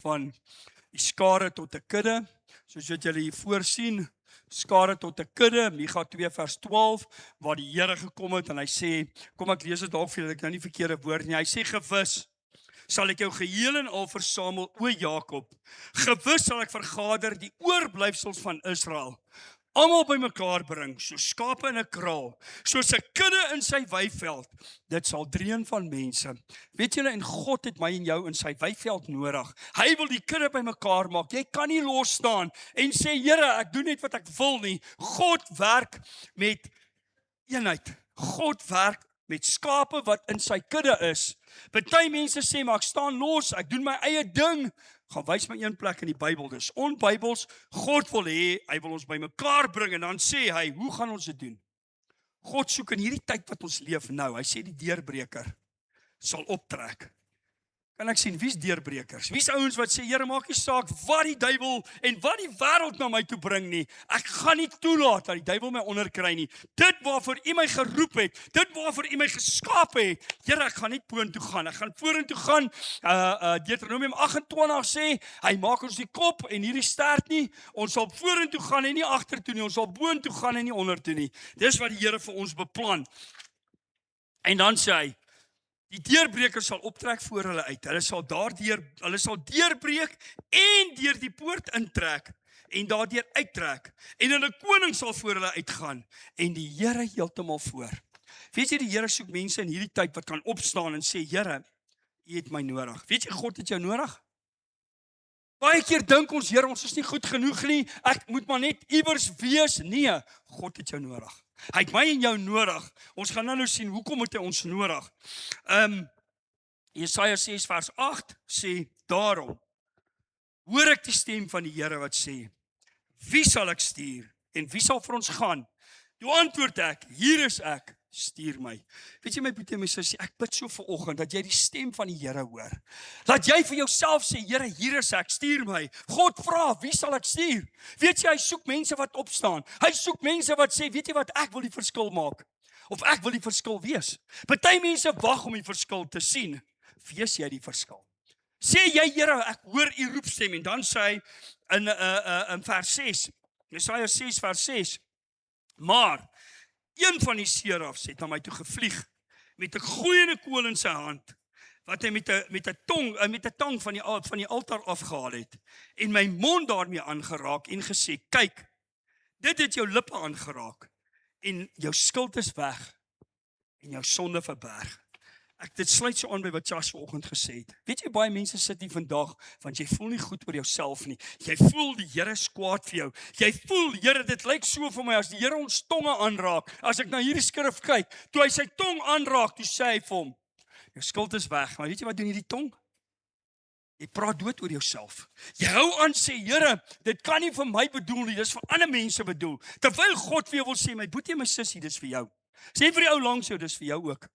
van die skare tot 'n kudde, soos wat julle hier voorsien, skare tot 'n kudde, Micha 2 vers 12, waar die Here gekom het en hy sê, kom ek lees dit dalk vir julle, ek nou nie verkeerde woord nie, hy sê gewis, sal ek jou geheel en al versamel, o Jakob, gewis sal ek vergader die oorblyfsels van Israel, almal bymekaar bring, soos skape in 'n kraal, soos 'n kudde in sy weiveld. Dit sal dreun van mense. Weet julle, en God het my en jou in sy weiveld nodig. Hy wil die kudde bymekaar maak. Jy kan nie los staan en sê, Here, ek doen net wat ek wil nie. God werk met eenheid. God werk met skape wat in sy kudde is. Party mense sê, maar ek staan los, ek doen my eie ding. Gaan wys my een plek in die Bybel, dis onbybels. God wil hê, hy wil ons bymekaar bring en dan sê hy, hoe gaan ons dit doen? God soek in hierdie tyd wat ons leef nou, hy sê die deurbreker sal optrek. Kan ek sien, wie's deurbrekers? Wie's ouens wat sê, Here, maak nie saak wat die duiwel en wat die wêreld na my toe bring nie. Ek gaan nie toelaat dat die duiwel my onderkry nie. Dit waarvoor U my geroep het, dit waarvoor U my geskaap het. Here, ek gaan nie boontoe gaan. Ek gaan vorentoe gaan. Deuteronomium 28 sê, hy maak ons die kop en hierdie stert nie. Ons sal vorentoe gaan en nie agtertoe nie. Ons sal boontoe gaan en nie ondertoe nie. Dis wat die Here vir ons beplan. En dan sê hy, die deurbreker sal optrek voor hulle uit. Hulle sal deurbreek en deur die poort intrek en daardeur uittrek. En hulle koning sal voor hulle uitgaan en die Here heeltemal voor. Weet jy, die Here soek mense in hierdie tyd wat kan opstaan en sê, Here, U het my nodig. Weet jy, God het jou nodig? Baie keer dink ons, Here, ons is nie goed genoeg nie. Ek moet maar net iewers wees. Nee, God het jou nodig. Hy het my en jou nodig. Ons gaan nou sien, hoekom het hy ons nodig? Jesaja 6 vers 8 sê, daarom hoor ek die stem van die Here wat sê, wie sal ek stuur en wie sal vir ons gaan? Toe antwoord ek, hier is ek, stuur my. Weet jy my broer en my sussie, ek bid so vanoggend dat jy die stem van die Here hoor. Dat jy vir jouself sê, Here, hier is ek, stuur my. God vra, wie sal ek stuur? Weet jy, hy soek mense wat opstaan. Hy soek mense wat sê, weet jy wat, ek wil die verskil maak. Of ek wil die verskil wees. Party mense wag om die verskil te sien. Wees jy die verskil? Sê jy, Here, ek hoor U roepstem, en dan sê hy in vers 6, Jesaja 6 vers 6, maar een van die serafs het na my toe gevlieg met 'n gloeiende kool in sy hand, wat hy met 'n tang van die altaar afgehaal het, en my mond daarmee aangeraak en gesê, kyk, dit het jou lippe aangeraak, en jou skuld is weg, en jou sonde verberg. Dit sluit so aan by wat Jas vanoggend gesê het. Weet jy, baie mense sit hier vandag, want jy voel nie goed oor jouself nie. Jy voel die Here is kwaad vir jou. Jy voel, Here, dit lyk so vir my, as die Here ons tonge aanraak, as ek na hierdie skrif kyk, toe hy sy tong aanraak, toe sê hy vir hom, jou skuld is weg, maar weet jy wat doen hierdie tong? Jy praat dood oor jouself. Jy hou aan sê, Here, dit kan nie vir my bedoel nie, dis vir ander mense bedoel. Terwyl God vir jou wil sê, my boetie en my sussie, dis vir jou. Sê vir die ou langs jou, dis vir jou ook.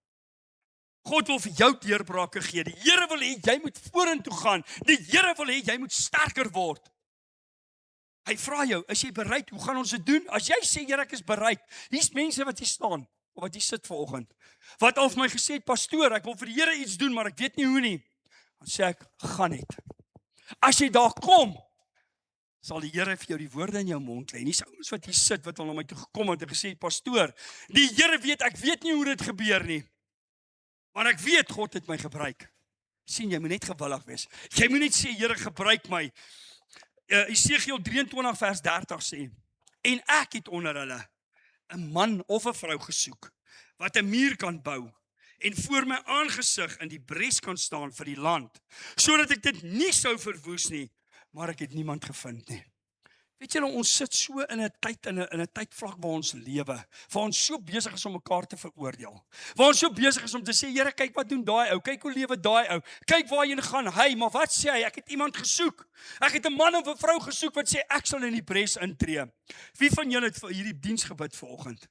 God wil vir jou deurbrake gee. Die Here wil hê jy moet vorentoe gaan. Die Here wil hê jy moet sterker word. Hy vra jou, is jy bereid? Hoe gaan ons dit doen? As jy sê, Here, ek is bereid. Hier's mense wat hier staan, of wat hier sit vanoggend, wat al vir my gesê het, pastoor, ek wil vir die Here iets doen, maar ek weet nie hoe nie. Dan sê ek, gaan net. As jy daar kom, sal die Here vir jou die woorde in jou mond lê. Nie ouens wat hier sit, wat al na my toe gekom het en gesê, pastoor, die Here weet, ek weet nie hoe dit gebeur nie. Maar ek weet, God het my gebruik. Sien, jy moet net gewillig wees. Jy moet net sê, Here, gebruik my. Esegiel 23 vers 30 sê, en ek het onder hulle 'n man of 'n vrou gesoek, wat 'n muur kan bou, en voor my aangesig in die bres kan staan vir die land, sodat ek dit nie sou verwoes nie, maar ek het niemand gevind nie. Weet julle, ons sit so in 'n tyd, in 'n tydvlak waar ons lewe, waar ons so besig is om mekaar te veroordeel. Waar ons so besig is om te sê, Here, kyk wat doen daai ou, kyk hoe lewe daai ou, kyk waarheen gaan hy, maar wat sê hy? Ek het iemand gesoek. Ek het 'n man of 'n vrou gesoek wat sê, ek sal in die bres intree. Wie van julle het vir hierdie diens gebid vanoggend?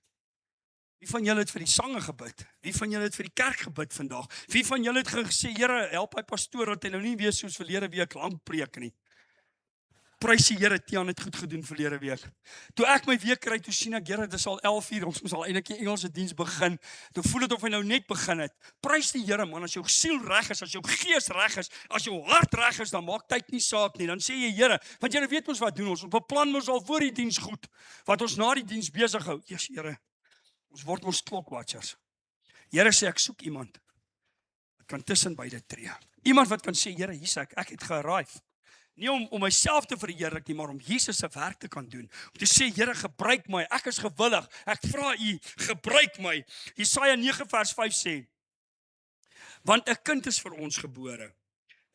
Wie van julle het vir die sange gebid? Wie van julle het vir die kerk gebid vandag? Wie van julle het gesê, Here, help my pastoor, dat hy nou nie weer soos verlede week lank preek nie? prys die Here, Tiaan het goed gedoen verlede week. Toe ek my week kry, toe sien ek, Here, dit is al 11:00, ons moes al eintlik die Engelse diens begin. Toe voel dit of hy nou net begin het. Prys die Here man, as jou siel reg is, as jou gees reg is, as jou hart reg is, dan maak tyd nie saak nie. Dan sê jy, Here, want jy weet ons wat doen ons beplan mos al voor die diens goed, wat ons na die diens besig hou. Jesus Here, ons word ons clockwatchers. Here sê, ek soek iemand wat kan tussen beide tree. Iemand wat kan sê, Here, hier's ek het gearrive. Nie om myself te verheerlik nie, maar om Jesus se werk te kan doen. Om te sê, Here, gebruik my, ek is gewillig, ek vra U, gebruik my. Jesaja 9 vers 5 sê, want 'n kind is vir ons gebore,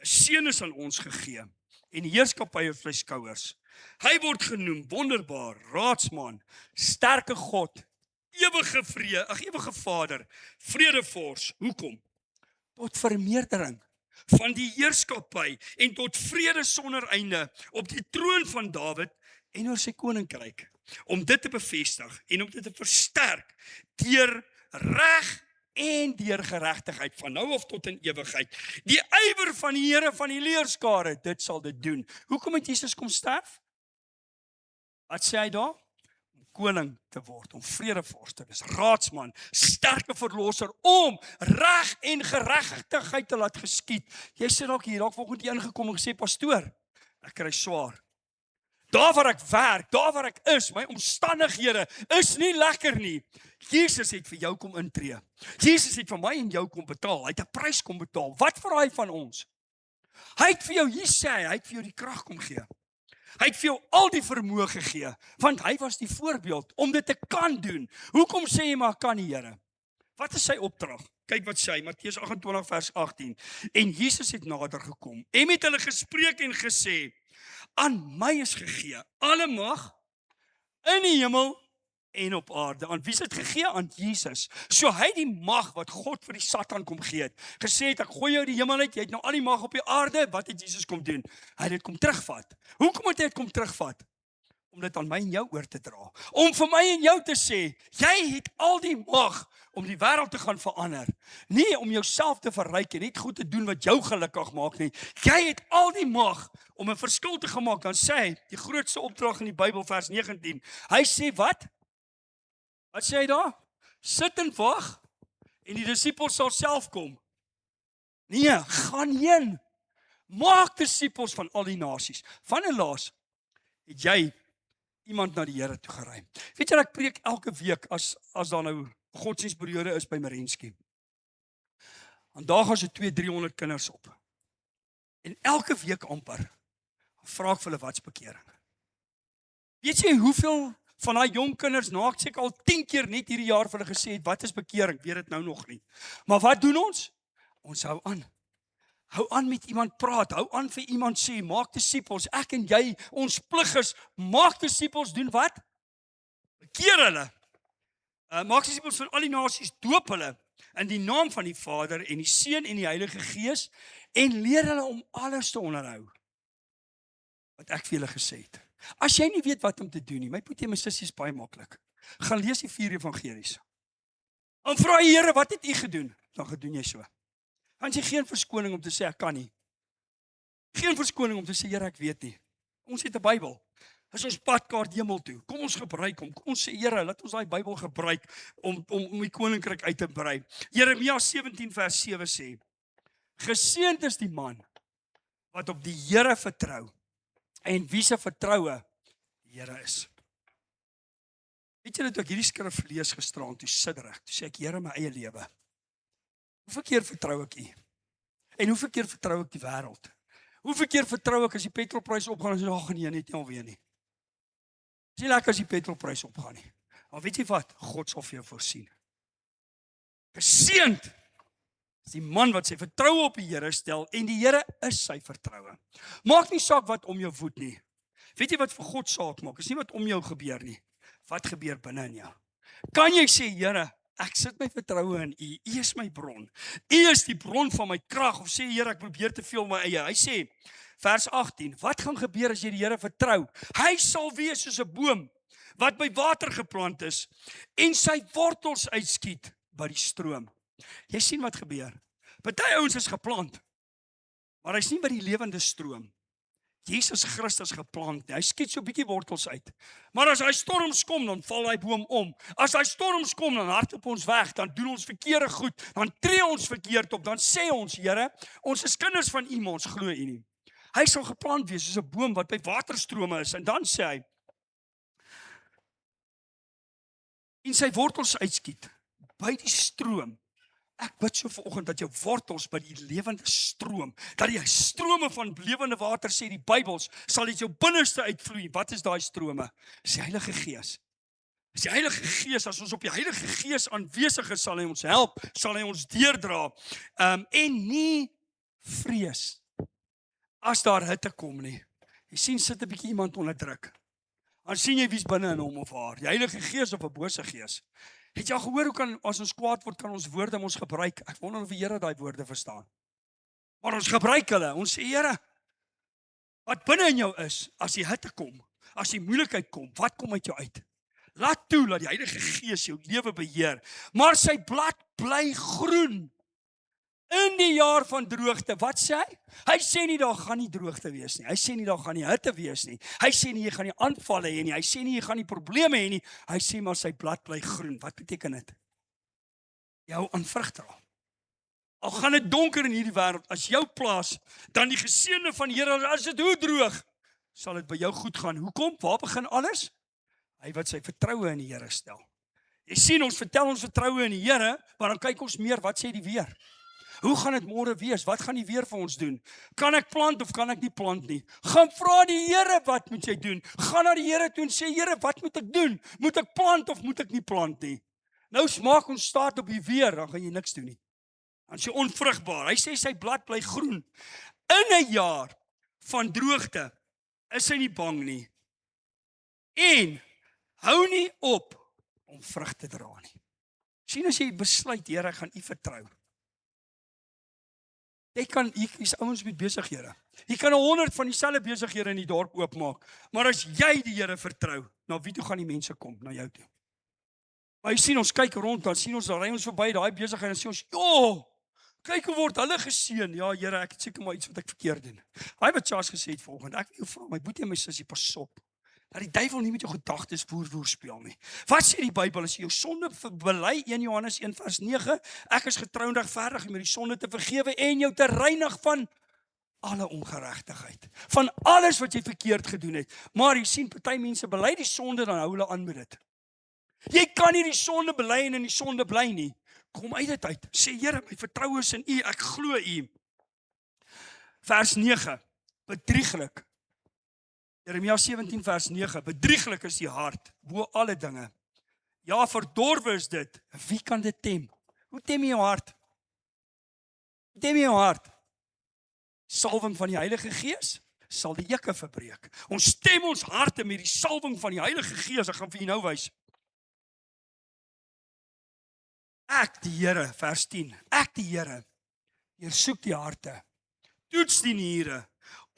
'n seun is aan ons gegee, en heerskappy op sy skouers. Hy word genoem wonderbaar, raadsman, sterke God, ewige Vader, vredevors. Hoekom? Tot vermeerdering van die heerskappy en tot vrede sonder einde op die troon van Dawid en oor sy koninkryk, om dit te bevestig en om dit te versterk deur reg en deur geregtigheid van nou af tot in ewigheid. Die ywer van die Here van die leerskare, dit sal dit doen. Hoekom het Jesus kom sterf? Wat sê hy daar? Om koning te word, om vredevors te wees, raadsman, sterke verlosser, om reg en geregtigheid te laat geskied. Jy sê dalk hier, dalk volgende jy ingekom en gesê, pastoor, ek kry swaar. Daar waar ek werk, daar waar ek is, my omstandighede is nie lekker nie. Jesus het vir jou kom intree. Jesus het vir my en jou kom betaal. Hy het 'n prys kom betaal. Wat vra hy van ons? Hy het vir jou, hier sê hy het vir jou die krag kom gee. Hy het vir jou al die vermoë gegee, want hy was die voorbeeld om dit te kan doen. Hoekom sê jy maar kan die Here? Wat is sy opdrag? Kyk wat sê hy, Matteus 28 vers 18. En Jesus het nader gekom en met hulle gespreek en gesê, aan my is gegee alle mag in die hemel en op aarde. Aan wie is dit gegee? Aan Jesus. So hy die mag wat God vir die Satan kom gee het. Gesê het, ek gooi jou die hemel uit, jy het nou al die mag op die aarde. Wat het Jesus kom doen? Hy het dit kom terugvat. Hoekom het hy dit kom terugvat? Om dit aan my en jou oor te dra. Om vir my en jou te sê, jy het al die mag om die wêreld te gaan verander. Nie om jouself te verryk en net goed te doen wat jou gelukkig maak nie. Jy het al die mag om 'n verskil te gemaak. Dan sê hy, die grootste opdrag in die Bybel vers 19. Hy sê wat? Wat sê hy daar? Sit en wag en die disippels sal self kom. Nee, gaan heen. Maak disippels van al die nasies. Van en laas het jy iemand na die Here toe gery. Weet jy, ek preek elke week as daar nou godsdienstperiode is by Marenski. En daar gaan so 200-300 kinders op. En elke week amper vra ek vir hulle wat's bekering. Weet jy hoeveel van daai jong kinders, nou ek seker al 10 keer net hierdie jaar vir hulle gesê het, wat is bekering? Weet dit nou nog nie. Maar wat doen ons? Ons hou aan. Hou aan met iemand praat, hou aan vir iemand sê, maak disippels, ek en jy, ons plig is, maak disippels, doen wat? Bekeer hulle. Maak disippels van al die nasies, doop hulle in die naam van die Vader en die Seun en die Heilige Gees en leer hulle om alles te onderhou wat ek vir julle gesê het. As jy nie weet wat om te doen nie, my broer en my sussie is baie maklik. Gaan lees die 4 evangelies. En vra die Here, wat het U gedoen? Dan gedoen jy so. Want jy geen verskoning om te sê ek kan nie. Geen verskoning om te sê Here ek weet nie. Ons het 'n Bybel. Dis ons padkaart hemel toe. Kom ons gebruik hom. Kom ons sê Here, laat ons daai Bybel gebruik om die koninkryk uit te brei. Jeremia 17 vers 7 sê: Geseënd is die man wat op die Here vertrou en wie se vertroue die Here is. Weet julle, toe ek hierdie skrif lees gisteraand, toe sit reg, toe sê ek, Here, my eie lewe. Hoeveel keer vertrou ek U? En hoeveel keer vertrou ek die wêreld? Hoeveel keer vertrou ek as die petrolprys opgaan en sê, ag nee, net nie alweer nie. Dis nie lekker as die petrolprys opgaan nie. Maar weet jy wat? God sal vir jou voorsien. Geseënd is die man wat sy vertroue op die Here stel en die Here is sy vertroue. Maak nie saak wat om jou woed nie. Weet jy wat vir God saak maak? Is nie wat om jou gebeur nie. Wat gebeur binne in jou? Kan jy sê, Here, ek sit my vertroue in U. U is my bron. U is die bron van my krag. Of sê, Here, ek probeer te veel my eie. Hy sê, vers 18, wat gaan gebeur as jy die Here vertrou? Hy sal wees soos 'n boom wat by water geplant is en sy wortels uitskiet by die stroom. Jy sien wat gebeur. Party ouens is geplant, maar hy's nie by die lewende stroom. Jesus Christus geplant nie. Hy skiet so 'n bietjie wortels uit. Maar as hy storms kom, dan val hy boom om. As hy storms kom, dan hardloop ons weg, dan doen ons verkeerde goed, dan tree ons verkeerd op, dan sê ons, Here, ons is kinders van U, maar ons glo U nie. Hy sal geplant wees soos 'n boom wat by waterstrome is, en dan sê hy, en sy wortels uitskiet by die stroom. Ek bid so vanoggend dat jou wortels by die lewende stroom, dat die strome van lewende water, sê die Bybels, sal uit jou binneste uitvloei. Wat is daai strome? Dis die Heilige Gees. Dis die Heilige Gees. As ons op die Heilige Gees aanwesig is, sal hy ons help, sal hy ons deurdra, en nie vrees as daar hitte kom nie. Jy sien, sit 'n bietjie iemand onder druk. Dan sien jy wie's binne in hom of haar, die Heilige Gees of 'n bose gees. Het jy al gehoor hoe kan, as ons kwaad word, kan ons woorde ons gebruik? Ek wonder of die Here daai woorde verstaan. Maar ons gebruik hulle. Ons sê, Here, wat binne in jou is, as die hitte kom, as die moeilikheid kom, wat kom uit jou uit? Laat toe dat die Heilige Gees jou lewe beheer. Maar sy blad bly groen. In die jaar van droogte, wat sê hy? Hy sê nie daar gaan nie droogte wees nie. Hy sê nie daar gaan nie hitte wees nie. Hy sê nie jy gaan nie aanvalle hê nie. Hy sê nie jy gaan nie probleme hê nie. Hy sê maar sy blad bly groen. Wat beteken dit? Jy hou aan vrug dra. Al gaan dit donker in hierdie wêreld, as jou plaas, dan die geseënde van die Here, as dit hoe droog, sal dit by jou goed gaan. Hoekom? Waar begin alles? Hy wat sy vertroue in die Here stel. Jy sien, ons vertel ons vertroue in die Here, maar dan kyk ons meer, wat sê die weer? Hoe gaan dit môre wees? Wat gaan die weer vir ons doen? Kan ek plant of kan ek nie plant nie? Gaan vra die Here, wat moet jy doen? Gaan na die Here toe en sê, Here, wat moet ek doen? Moet ek plant of moet ek nie plant nie? Nou maak ons staat op die weer, dan gaan jy niks doen nie. Dan sê onvrugbaar. Hy sê sy blad bly groen. In 'n jaar van droogte is hy nie bang nie. En hou nie op om vrug te dra nie. Sien, as jy besluit, Here, ek gaan U vertrou. Hier's ouens met besighede. Jy kan 100 van dieselfde besighede in die dorp oopmaak, maar as jy die Here vertrou, na wie toe gaan die mense kom? Na jou toe. Maar jy sien, ons kyk rond, dan sien ons, dan ry ons verby daai besigheid, en dan sê ons, "Jo, kyk hoe word hulle geseën." Ja, Here, ek het seker maar iets wat ek verkeerd doen. Hy wat Charles gesê het vanoggend, ek wil jou vra, my boetie en my sussie, pas op, dat die duiwel nie met jou gedagtes woer speel nie. Wat sê die Bybel? As jy jou sonde bely, 1 Johannes 1 vers 9, ek is getrou en regverdig om die sonde te vergewe en jou te reinig van alle ongeregtigheid. Van alles wat jy verkeerd gedoen het. Maar jy sien, party mense bely die sonde, dan hou hulle aan met dit. Jy kan nie die sonde bely en in die sonde bly nie. Kom uit dit uit. Sê, Here, my vertroue is in U, ek glo U. Vers 9, bedrieglik. Jeremia 17 vers 9, bedrieglik is die hart, bo alle dinge. Ja, verdorwe is dit. Wie kan dit tem? Hoe tem jy jou hart? Hoe tem jy jou hart? Salwing van die Heilige Gees sal die jukke verbreek. Ons stem ons harte met die salwing van die Heilige Gees. Ek gaan vir julle nou wys. Ek die Here, vers 10. Ek die Here, deursoek die harte, toets die niere,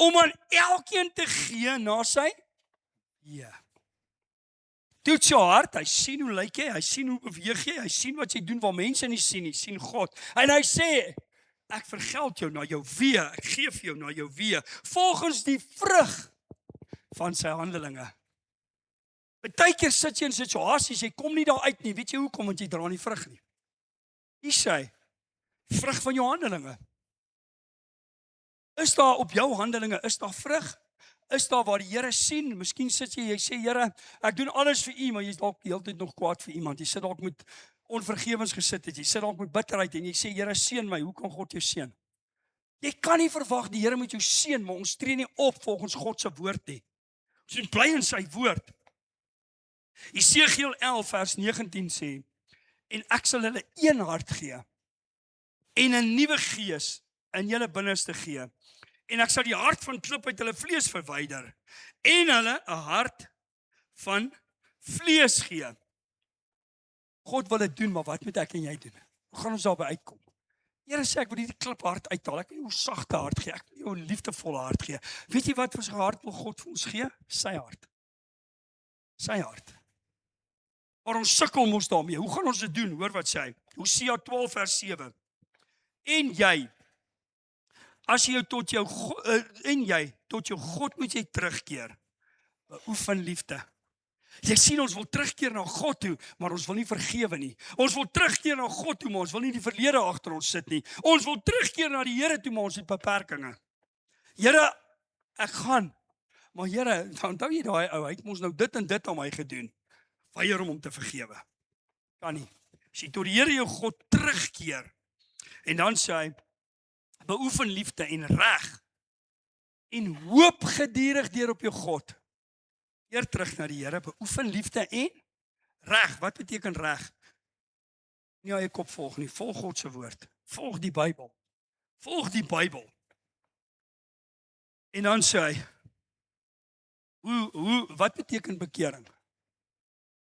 om aan elkeen te gee na sy toets jou hart, hy sien hoe lyk jy, hy sien hoe beweeg jy, hy sien wat jy doen waar mense nie sien nie, sien God. En hy sê, ek vergeld jou na jou wee, ek gee vir jou na jou wee, volgens die vrug van sy handelinge. Partykeer sit jy in situasies, jy kom nie daar uit nie, weet jy hoekom? Want jy dra nie vrug nie. Hier sê, vrug van jou handelinge. Is daar op jou handelinge, is daar vrug? Is daar waar die Here sien? Miskien sit jy sê, Here, ek doen alles vir U, maar jy's dalk die hele tyd nog kwaad vir iemand. Jy sit dalk met onvergewens gesit het, jy sit dalk met bitterheid en jy sê, Here, seën my. Hoe kan God jou seën? Jy kan nie verwag die Here moet jou seën, maar ons tree nie op volgens God se woord nie. Ons is bly in sy woord. Esegiel 11 vers 19 sê, en ek sal hulle een hart gee en 'n nuwe gees in julle binneste gee. En ek sal die hart van klip uit hulle vlees verwyder en hulle 'n hart van vlees gee. God wil dit doen, maar wat moet ek en jy doen? Hoe gaan ons daarby uitkom? Here sê, ek wil hierdie klip hart uithaal. Ek wil jou sagte hart gee. Ek wil jou 'n liefdevolle hart gee. Weet jy wat vir sy hart wil God vir ons gee? Sy hart. Sy hart. Maar ons sukkel mos daarmee. Hoe gaan ons dit doen? Hoor wat sê hy. Hosea 12 vers 7. En jy as jy tot jou en jy tot jou God moet jy terugkeer. Beoefen liefde. Jy sien ons wil terugkeer na God toe, maar ons wil nie vergewe nie. Ons wil terugkeer na God toe, maar ons wil nie die verlede agter ons sit nie. Ons wil terugkeer na die Here toe, maar ons het beperkings. Here, ek gaan. Maar Here, onthou jy daai ou, hy het mos nou dit en dit aan my gedoen. Weier om te vergewe. Kan nie. As jy tot die Here jou God terugkeer, en dan sê hy, beoefen liefde en reg, en hoop gedurig deur op jou God. Keer terug na die Here, beoefen liefde en reg. Wat beteken reg? Nie jou kop volg nie, volg God se woord. Volg die Bybel. Volg die Bybel. En dan sê hy, wat beteken bekering?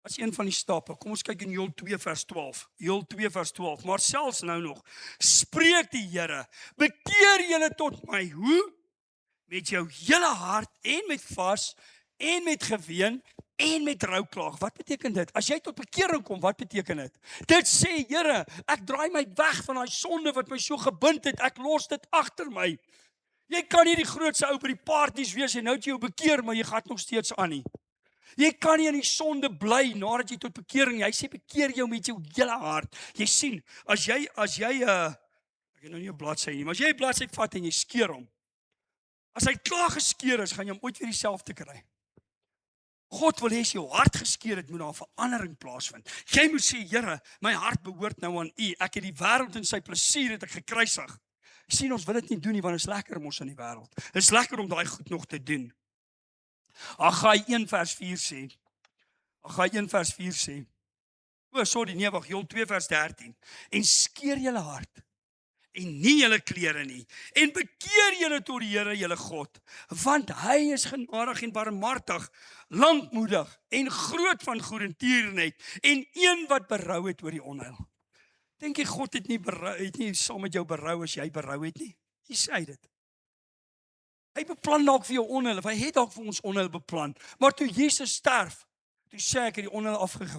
As een van die stappe, kom ons kyk in Joël 2 vers 12. Joël 2 vers 12, maar selfs nou nog, spreek die Here, bekeer julle tot my. Hoe? Met jou hele hart en met vas en met geween en met rouklaag. Wat beteken dit? As jy tot bekering kom, wat beteken dit? Dit sê, Here, ek draai my weg van daai sonde wat my so gebind het. Ek los dit agter my. Jy kan nie die grootste ou by die parties wees en nou het jy jou bekeer, maar jy gaan nog steeds aan nie. Jy kan nie in die sonde bly nadat jy tot bekering. Hy sê bekeer jou met jou hele hart. Jy sien, as jy ek het nou nie 'n bladsy nie, maar as jy 'n bladsy vat en jy skeer hom. As hy klaar geskeer is, gaan jy hom ooit weer dieselfde kry. God wil hê as jou hart geskeer het, moet daar 'n verandering plaasvind. Jy moet sê, Here, my hart behoort nou aan U. Ek het die wêreld en sy plesier het ek gekruisig. Sien, ons wil dit nie doen nie, want dit is lekker om ons in die wêreld. Dit is lekker om daai goed nog te doen. Haggai 1 vers 4 sê. Haggai 1 vers 4 sê. Joël 2 vers 13. En skeer julle hart en nie julle klere nie. En bekeer julle tot die Here julle God, want hy is genadig en barmhartig, lankmoedig en groot van goedertierenheid en een wat berou het oor die onheil. Dink jy God het nie saam met jou berou as jy berou het nie? Jy sê dit. Hy beplan dalk vir jou onheil, of hy het dalk vir ons onheil beplan. Maar toe Jesus sterf, toe sê ek het die onheil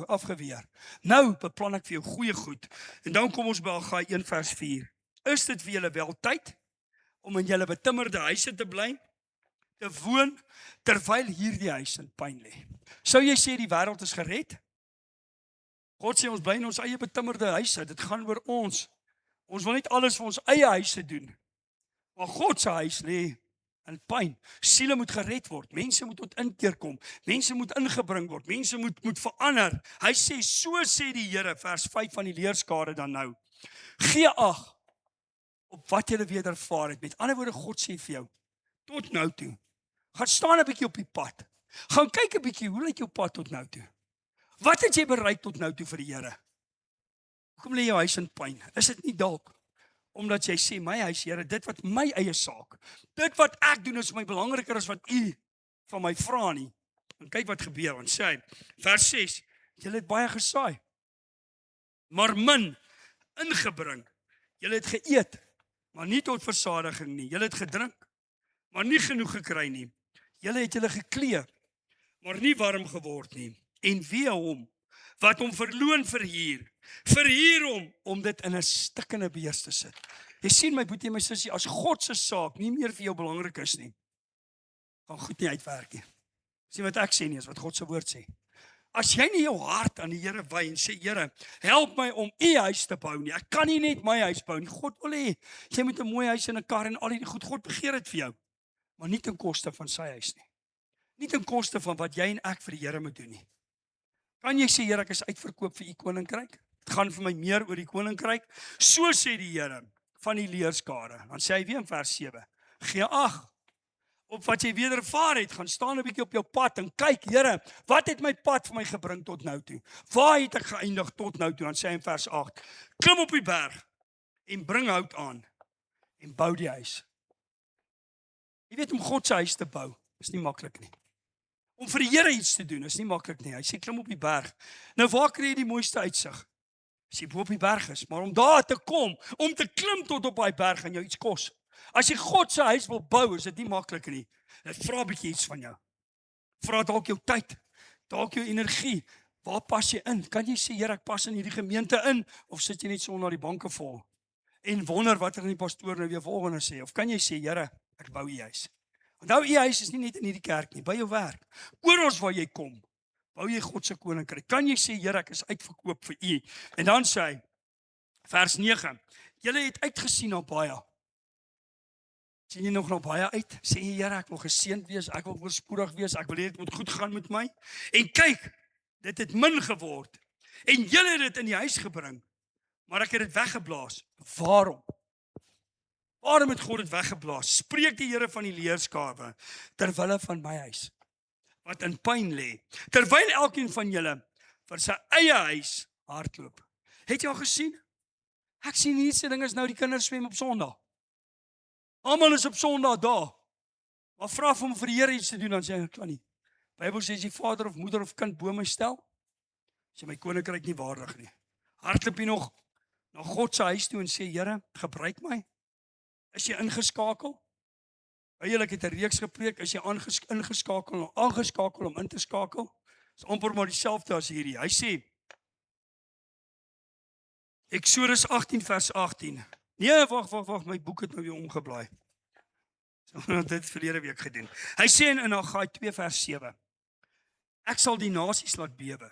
afgeweer. Nou beplan ek vir jou goeie goed. En dan kom ons by Haggai 1 vers 4. Is dit vir julle wel tyd om in julle betimmerde huise te bly, te woon, terwyl hierdie huis in pyn lê? Sou jy sê die wêreld is gered? God sê ons bly in ons eie betimmerde huise, dit gaan oor ons. Ons wil net alles vir ons eie huise doen. Maar God se huis lê in pyn. Siele moet gered word, mense moet tot inkeer kom, mense moet ingebring word, mense moet verander. Hy sê, so sê die Here, vers 5 van die leerskare dan nou. Gee ag op wat jy wedervaar het. Met ander woorde, God sê vir jou, tot nou toe, gaan staan 'n bietjie op die pad. Gaan kyk 'n bietjie, hoe lyk jou pad tot nou toe? Wat het jy bereik tot nou toe vir die Here? Hoekom lê jou huis in pyn? Is dit nie dalk omdat jy sê, my huis, Here, dit wat my eie saak, dit wat ek doen is my belangriker as wat U van my vra nie. En kyk wat gebeur, want sê hy, vers 6, julle het baie gesaai, maar min ingebring. Julle het geëet, maar nie tot versadiging nie. Julle het gedrink, maar nie genoeg gekry nie. Julle het julle geklee, maar nie warm geword nie. En wee hom wat hom verloon verhuur hom om dit in 'n stikkende bees te sit. Jy sien my boetie en my sussie, as God se saak nie meer vir jou belangrik is nie, gaan goed nie uitwerk nie. Sien wat ek sê nie, is wat God se woord sê. As jy nie jou hart aan die Here wy en sê, Here, help my om U huis te bou nie. Ek kan nie net my huis bou nie. God wil hê jy moet 'n mooi huis en 'n kar en al die goed. God begeer dit vir jou, maar nie ten koste van sy huis nie. Nie ten koste van wat jy en ek vir die Here moet doen nie. Kan jy sê, Here, ek is uitverkoop vir U koninkryk? Dit gaan vir my meer oor die koninkryk. So sê die Here van die leerskare. Dan sê hy weer in vers 7. Gee ag op wat jy wedervaar het, gaan staan 'n bietjie op jou pad en kyk, Here, wat het my pad vir my gebring tot nou toe? Waar het ek geëindig tot nou toe? Dan sê hy in vers 8. Klim op die berg en bring hout aan en bou die huis. Jy weet, om God se huis te bou is nie maklik nie. Om vir die Here iets te doen is nie maklik nie. Hy sê klim op die berg. Nou waar kry jy die mooiste uitsig? As jy bo op die berg is, maar om daar te kom, om te klim tot op daai berg gaan jou iets kos. As jy God se huis wil bou, is dit nie maklik nie. Dit vra 'n bietjie iets van jou. Vra dalk jou tyd, dalk jou energie. Waar pas jy in? Kan jy sê, Here, ek pas in hierdie gemeente in, of sit jy net so onder die banke vol? en wonder wat die pastoor nou weer volgende sê, of kan jy sê, Here, ek bou u huis. Onthou, u huis is nie net in hierdie kerk nie, by jou werk, oral waar jy kom, bou jy God se koninkryk. Kan jy sê, Here, ek is uitverkoop vir u? En dan sê hy, vers 9, julle het uitgesien na baie. Sien jy nog na baie uit? Sê jy, Here, ek wil geseënd wees, ek wil voorspoedig wees, ek wil hê dit moet goed gaan met my. En kyk, dit het min geword. En julle het dit in die huis gebring, maar ek het dit weggeblaas. Waarom? Waarom het God dit weggeblaas? Spreek die Here van die leerskawe, terwille van my huis, wat in pyn lê, terwyl elkeen van julle vir sy eie huis hardloop. Het jy al gesien? Ek sien hierdie ding is nou die kinders swem op Sondag. Almal is op Sondag daar. Maar vra vir hom vir die Here iets te doen, dan sê hy, kan nie. Bybel sê, as jy vader of moeder of kind bo my stel, is jy my koninkryk nie waardig nie. Hardloop jy nog na God se huis toe en sê, Here, gebruik my? Is jy ingeskakel? Ek het 'n reeks gepreek, is jy aangeskakel om in te skakel? Dis amper maar dieselfde as hierdie. Hy sê, Eksodus 18 vers 18. Nee, wag, my boek het nou weer omgeblaai. So het dit verlede week gedoen. Hy sê in Haggai 2 vers 7. Ek sal die nasies laat bewe,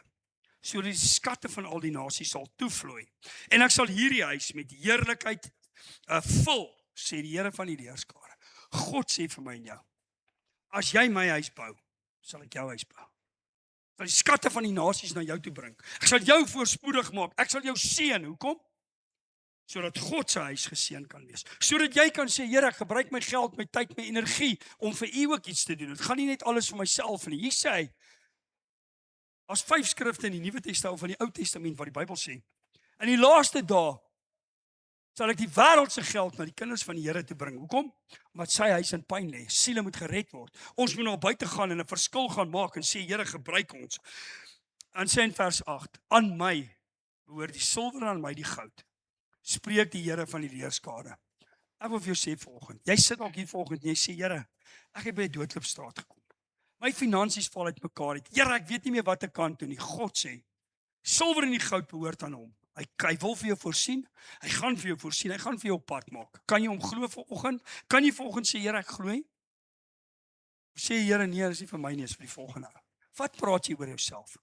sodat die skatte van al die nasies sal toevloei. En ek sal hierdie huis met heerlikheid vul, sê die Here van die leerskare. God sê vir my en jou, as jy my huis bou, sal ek jou huis bou. Ek sal die skatte van die nasies na jou toe bring. Ek sal jou voorspoedig maak. Ek sal jou seën. Hoekom? Sodat God se huis geseën kan wees. Sodat jy kan sê, Here, ek gebruik my geld, my tyd, my energie om vir u ook iets te doen. Dit gaan nie net alles vir myself nie. Hier sê hy, as 5 skrifte in die Nuwe Testament of van die Ou Testament wat die Bybel sê. In die laaste dae sal ek die wêreldse geld na die kinders van die Here te bring. Hoekom? Omdat sy huis in pyn lê. Siele moet gered word. Ons moet na buite gaan en 'n verskil gaan maak en sê, Here, gebruik ons. En sê in vers 8, aan my behoort die silwer en aan my die goud. Spreek die Here van die leerskare. Ek wil vir jou sê vanoggend, jy sit ook hier vanoggend en jy sê, Here, ek het by 'n doodloopstraat gekom. My finansies val uitmekaar uit. Here, ek weet nie meer wat ek kan doen nie. God sê, silwer en die goud behoort aan hom. Hy wil vir jou voorsien. Hy gaan vir jou voorsien. Hy gaan vir jou op pad maak. Kan jy hom glo vanoggend? Kan jy vanoggend sê, Here, ek glo nie? Sê, Here, nee, dis nie vir my nie, is vir die volgende. Wat praat jy oor jouself?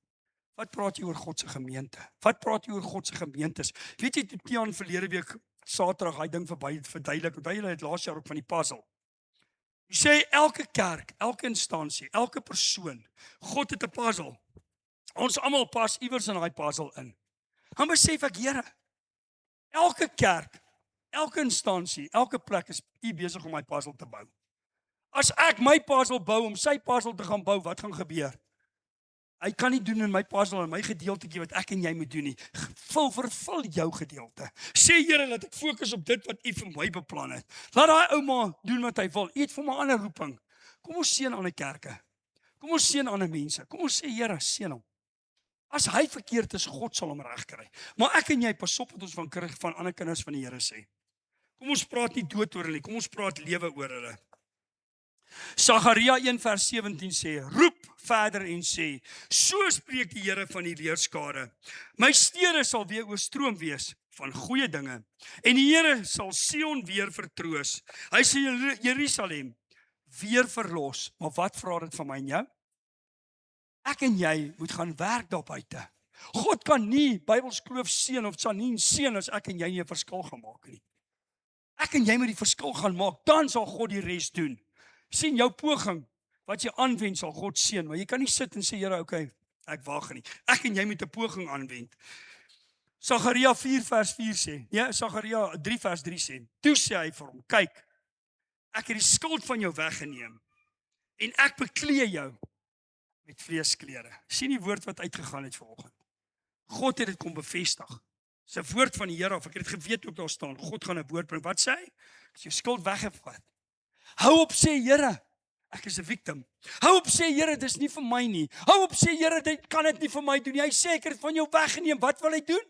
Wat praat jy oor God se gemeente? Wat praat jy oor God se gemeentes? Weet jy, toe Tiaan verlede week Saterdag hy ding verduidelik, want hy het laas jaar ook van die puzzle. Hy sê elke kerk, elke instansie, elke persoon, God het 'n puzzle. Ons almal pas iewers in daai puzzle in. Dan besef ek, Here, elke kerk, elke instansie, elke plek is u besig om my puzzle te bou. As ek my puzzle bou om sy puzzle te gaan bou, wat gaan gebeur? Hy kan nie doen in my puzzle en my gedeeltetjie wat ek en jy moet doen nie. Vervul jou gedeelte. Sê, Here, laat ek fokus op dit wat u vir my beplan het. Laat daai ouma doen wat hy wil. U het vir my 'n ander roeping. Kom ons seën ander kerke. Kom ons seën ander mense. Kom ons sê, Here, seën hom. As hy verkeerd is, God sal hom regkry. Maar ek en jy, pas op wat ons van ander kinders van die Here sê. Kom ons praat nie dood oor hulle nie. Kom ons praat lewe oor hulle. Sagaria 1 vers 17 sê, roep verder en sê, so spreek die Here van die leerskare. My stede sal weer oorstroom wees van goeie dinge. En die Here sal Sion weer vertroos. Hy sê Jerusalem weer verlos. Maar wat vra dit van my en jou? Ek en jy moet gaan werk daar buite. God kan nie Bybels kloof seën of Sanien seën as ek en jy nie 'n verskil gaan maak nie. Ek en jy moet die verskil gaan maak, dan sal God die res doen. Sien jou poging wat jy aanwend sal God seën, maar jy kan nie sit en sê, Here, okay, ek wag nie. Ek en jy moet 'n poging aanwend. Sagaria 4 vers 4 sê, ja, Sagaria 3 vers 3 sê, toe sê hy vir hom, kyk, ek het die skuld van jou weggeneem en ek beklee jou met vleesklere. Sien die woord wat uitgegaan het vanoggend. God het dit kom bevestig. Dis 'n woord van die Here af. Ek het dit geweet ook daar staan. God gaan 'n woord bring. Wat sê hy? Ek het jou skuld weggevat. Hou op sê, Here, ek is 'n victim. Hou op sê, Here, dis nie vir my nie. Hou op sê, Here, dit kan dit nie vir my doen nie. Hy sê ek het dit van jou weggeneem. Wat wil hy doen?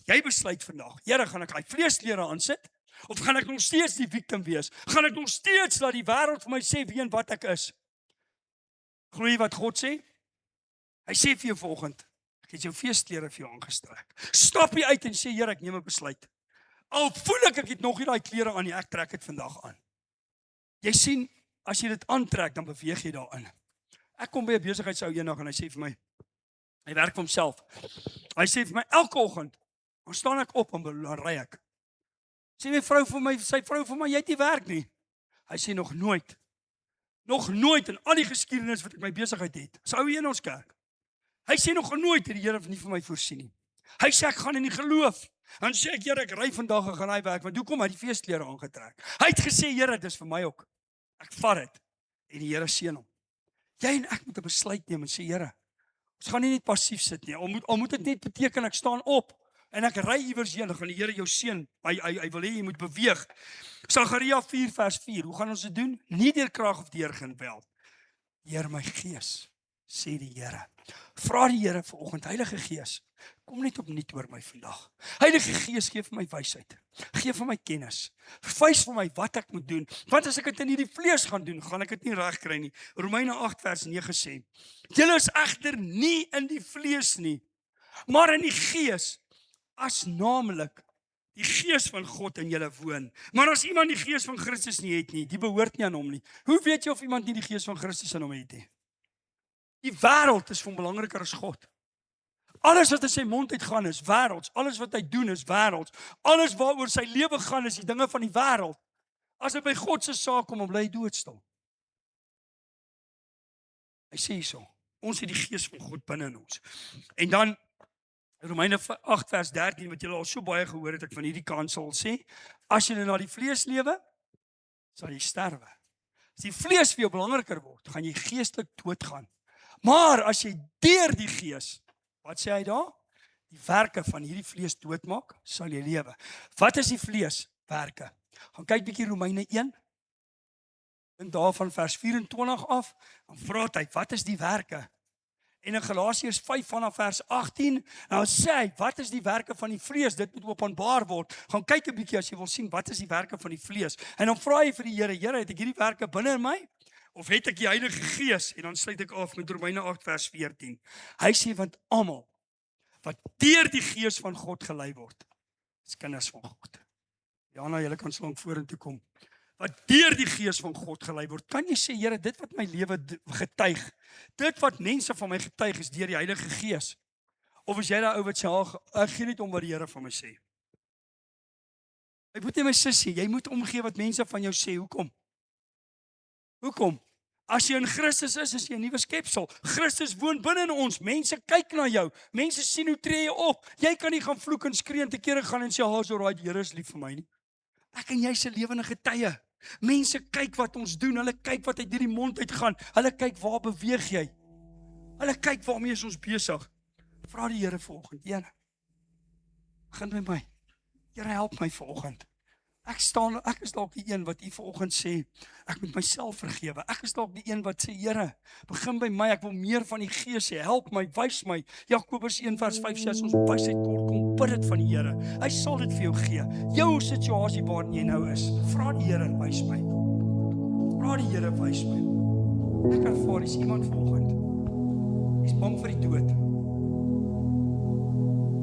Jy besluit vandag. Here, gaan ek hy vleesklere aansit of gaan ek nog steeds die victim wees? Gaan ek nog steeds laat die wêreld vir my sê wie en wat ek is? Glo jy wat God sê? Hy sê vir jou vanoggend, ek het jou feesklere vir jou aangestrek. Stap jy uit en sê, Here, ek neem 'n besluit. Al voel ek het nog nie daai klere aan nie, ek trek dit vandag aan. Jy sien, as jy dit aantrek, dan beweeg jy daarin. Ek kom by 'n besigheidsou eendag en hy sê vir my, hy werk vir homself. Hy sê vir my, elke oggend, dan staan ek op en dan ry ek. Sê my vrou vir my, sy vrou vir my, jy het nie werk nie. Hy sê nog nooit in al die geskiedenis wat ek my besigheid het. Dis ou een in ons kerk. Hy sê nog nooit het die Here nie vir my voorsien nie. Hy sê ek gaan in die geloof. Dan sê ek, Here, ek ry vandag en gaan hy werk, want hoekom hy die feesklere aangetrek? Hy het gesê, Here, dis vir my ook. Ek vat dit en die Here seën hom. Jy en ek moet 'n besluit neem en sê, Here, ons gaan nie net passief sit nie. Al moet dit net beteken ek staan op en ek ry iewers heen, dan gaan die Here jou seën. Hy wil hê jy moet beweeg. Sagaria 4 vers 4. Hoe gaan ons dit doen? Nie deur krag of deur geweld. Deur my gees, sê die Here. Vra die Here vanoggend, Heilige Gees, kom net opnuut oor my vandag. Heilige Gees, gee vir my wysheid. Gee vir my kennis. Wys vir my wat ek moet doen. Want as ek dit in hierdie vlees gaan doen, gaan ek dit nie reg kry nie. Romeine 8 vers 9 sê, julle is egter nie in die vlees nie, maar in die Gees, as naamlik die Gees van God in julle woon. Maar as iemand die Gees van Christus nie het nie, die behoort nie aan hom nie. Hoe weet jy of iemand nie die Gees van Christus in hom het nie? Die wêreld is van belangriker as God. Alles wat in sy mond uitgaan is wêrelds. Alles wat hy doen is wêrelds. Alles waaroor sy lewe gaan is die dinge van die wêreld. As dit by God se saak kom, bly hy doodstil. Hy sê hierso, ons het die Gees van God binne in ons. En dan Romeine 8 vers 13 wat julle al so baie gehoor het, ek van hierdie kant sal sê, as jy na die vlees lewe, sal jy sterwe. As die vlees vir jou belangriker word, gaan jy geestelik doodgaan. Maar as jy deur die Gees, wat sê hy daar? Die werke van hierdie vlees doodmaak, sal jy lewe. Wat is die vlees? Werke. Gaan kyk bietjie Romeine 1. En daarvan vers 24 af, dan vra hy, wat is die werke? En in Galasiërs 5 vanaf vers 18, nou sê hy, wat is die werke van die vlees? Dit moet openbaar word. Gaan kyk 'n bietjie as jy wil sien, wat is die werke van die vlees? En dan vra hy vir die Here, Here, het ek hierdie werke binne in my? Of het ek die Heilige Gees? En dan sluit ek af met Romeine 8 vers 14. Hy sê, want almal wat deur die Gees van God gelei word, is kinders van God. Jana, julle kan slank vorentoe kom. Wat deur die Gees van God gelei word. Kan jy sê, Here, dit wat my lewe getuig, dit wat mense van my getuig is deur die Heilige Gees? Of is jy daai ou wat sê, ek gee net om wat die Here van my sê? Hy moet nie my sussie, jy moet omgee wat mense van jou sê. Hoekom? Hoekom? As jy in Christus is jy 'n nuwe skepsel. Christus woon binne in ons. Mense kyk na jou. Mense sien hoe tree jy op. Jy kan nie gaan vloek en skree en te kere gaan en sê, "Ha's alright, die Here is lief vir my nie." Ek en jy se lewende getuie. Mense kyk wat ons doen. Hulle kyk wat uit hierdie mond uitgaan. Hulle kyk waar beweeg jy. Hulle kyk waarmee is ons besig. Vra die Here vanoggend, Here, begin by my. Here, help my vanoggend. Ek is dalk die een wat u vanoggend sê, ek moet myself vergewe. Ek is dalk die een wat sê, Here, begin by my, ek wil meer van die Gees hê. Help my, wys my. Jakobus 1 vers 5 sê, as ons wysheid kort kom, bid dit van die Here. Hy sal dit vir jou gee. Jou situasie waarin jy nou is, vra die Here en wys my. Vra die Here, wys my. Ek ervaar is iemand vanoggend. Hy's bang vir die dood.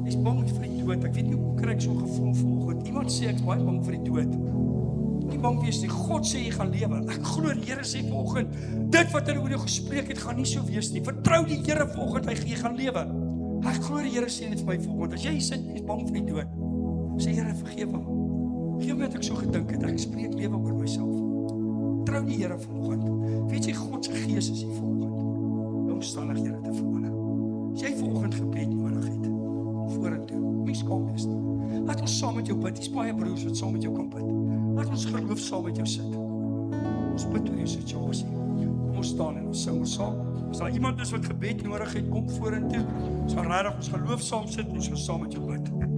Hy's bang vir die dood. Ek weet nie hoe kry ek so 'n gevoel vanoggend. Iemand sê ek's baie bang vir die dood. Nie bang wees nie. God sê jy gaan lewe. Ek glo die Here sê vanoggend, dit wat hy oor jou gespreek het, gaan nie so wees nie. Vertrou die Here vanoggend, jy gaan lewe. Ek glo die Here sê dit vir my vanoggend. As jy sit en is bang vir die dood, sê Here, vergewe my. Vergewe my dat ek so gedink het. Ek spreek lewe oor myself. Trou die Here vanoggend. Weet jy, God se Gees is hier vanoggend. Om omstandighede te verander. As jy vanoggend gebed nodig het, vorentoe, mens kom wees nie. Laat ons saam met jou bid. Dis baie broers wat saam met jou kan bid. Laat ons geloof saam met jou sit. Ons bid oor jou situasie. Kom ons staan en ons sing ons saam. As daar iemand is wat gebed nodig het, kom vorentoe. Ons gaan regtig ons geloof saam sit en ons gaan saam met jou bid.